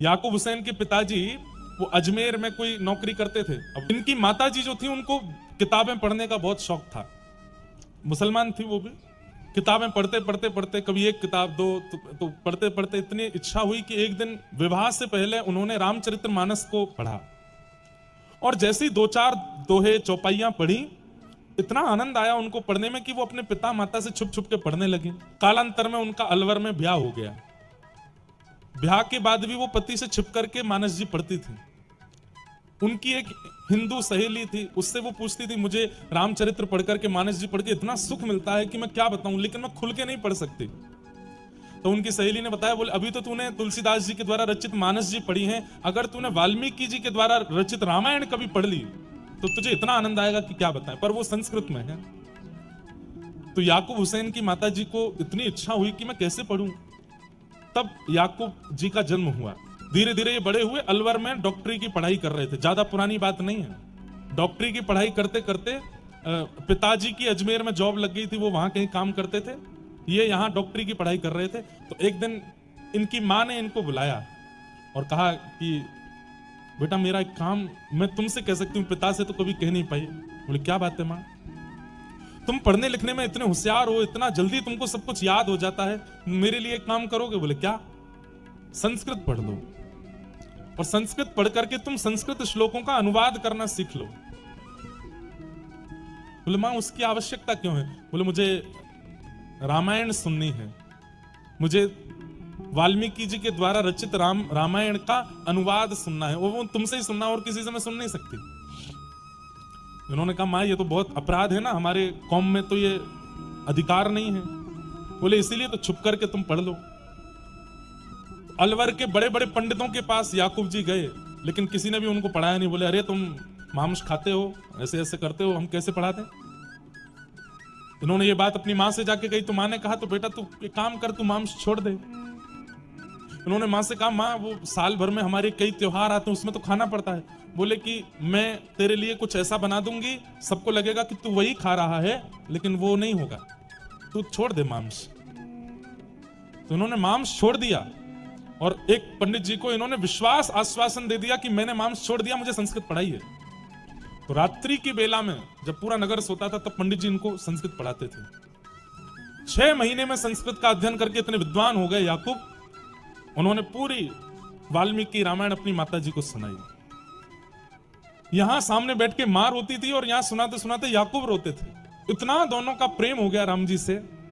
याकूब हुसैन के पिताजी वो अजमेर में कोई नौकरी करते थे। अब इनकी माताजी जो थी उनको किताबें पढ़ने का बहुत शौक था, मुसलमान थी वो भी। किताबें पढ़ते पढ़ते पढ़ते कभी एक किताब दो तो पढ़ते पढ़ते इतनी इच्छा हुई कि एक दिन विवाह से पहले उन्होंने रामचरितमानस को पढ़ा, और जैसी दो चार दोहे चौपाइयां पढ़ी, इतना आनंद आया उनको पढ़ने में कि वो अपने पिता माता से छुप छुप के पढ़ने लगे। कालांतर में उनका अलवर में ब्याह हो गया। ब्याह के बाद भी वो पति से छिप करके मानस जी पढ़ती थी। उनकी एक हिंदू सहेली थी, उससे वो पूछती थी मुझे रामचरित्र पढ़कर के मानस जी पढ़ के इतना सुख मिलता है कि मैं क्या बताऊं, लेकिन मैं खुल के नहीं पढ़ सकती। तो उनकी सहेली ने बताया, बोले अभी तो तूने तुलसीदास जी के द्वारा रचित मानस जी पढ़ी हैं, अगर तूने वाल्मीकि जी के द्वारा रचित रामायण कभी पढ़ ली तो तुझे इतना आनंद आएगा कि क्या बताएं, पर वो संस्कृत में है। तो याकूब हुसैन की माता जी को इतनी इच्छा हुई कि मैं कैसे पढ़ूं, तब याकूब जी का जन्म हुआ। धीरे धीरे ये बड़े हुए, अलवर में डॉक्टरी की पढ़ाई कर रहे थे, ज्यादा पुरानी बात नहीं है। डॉक्टरी की पढ़ाई करते करते पिताजी की अजमेर में जॉब लग गई थी, वो वहां कहीं काम करते थे, ये यहाँ डॉक्टरी की पढ़ाई कर रहे थे। तो एक दिन इनकी माँ ने इनको बुलाया और कहा कि बेटा मेरा एक काम मैं तुमसे कह सकती हूँ, पिता से तो कभी कह नहीं पाई। बोले क्या बात है माँ, तुम पढ़ने लिखने में इतने होशियार हो, इतना जल्दी तुमको सब कुछ याद हो जाता है, मेरे लिए एक काम करोगे? बोले क्या? संस्कृत पढ़ लो, और संस्कृत पढ़ करके तुम संस्कृत श्लोकों का अनुवाद करना सीख लो। बोले माँ उसकी आवश्यकता क्यों है? बोले मुझे रामायण सुननी है, मुझे वाल्मीकि जी के द्वारा रचित रामायण का अनुवाद सुनना है, वो तुमसे ही सुनना, और किसी से मैं सुन नहीं सकती। उन्होंने कहा माँ ये तो बहुत अपराध है ना, हमारे कौम में तो ये अधिकार नहीं है। बोले इसीलिए तो छुप करके तुम पढ़ लो। अलवर के बड़े बड़े पंडितों के पास याकूब जी गए, लेकिन किसी ने भी उनको पढ़ाया नहीं। बोले अरे तुम मांस खाते हो, ऐसे ऐसे करते हो, हम कैसे पढ़ा दें? इन्होंने ये बात अपनी माँ से जाके कही, तो माँ ने कहा तो बेटा तू एक काम कर, तू मांस छोड़ दे। उन्होंने माँ से कहा माँ वो साल भर में हमारे कई त्योहार आते हैं, उसमें तो खाना पड़ता है। बोले कि मैं तेरे लिए कुछ ऐसा बना दूंगी, सबको लगेगा कि तू वही खा रहा है, लेकिन वो नहीं होगा, तू छोड़ दे मांस। तो इन्होंने मांस छोड़ दिया, और एक पंडित जी को इन्होंने विश्वास आश्वासन दे दिया कि मैंने मांस छोड़ दिया, मुझे संस्कृत पढ़ाई है। तो रात्रि की बेला में जब पूरा नगर सोता था, तब पंडित जी इनको संस्कृत पढ़ाते थे। 6 महीने में संस्कृत का अध्ययन करके इतने विद्वान हो गए याकूब, उन्होंने पूरी वाल्मीकि रामायण अपनी माता जी को सुनाई। यहां सामने बैठ के मां रोती थी, और यहां सुनाते सुनाते याकूब रोते थे। इतना दोनों का प्रेम हो गया राम जी से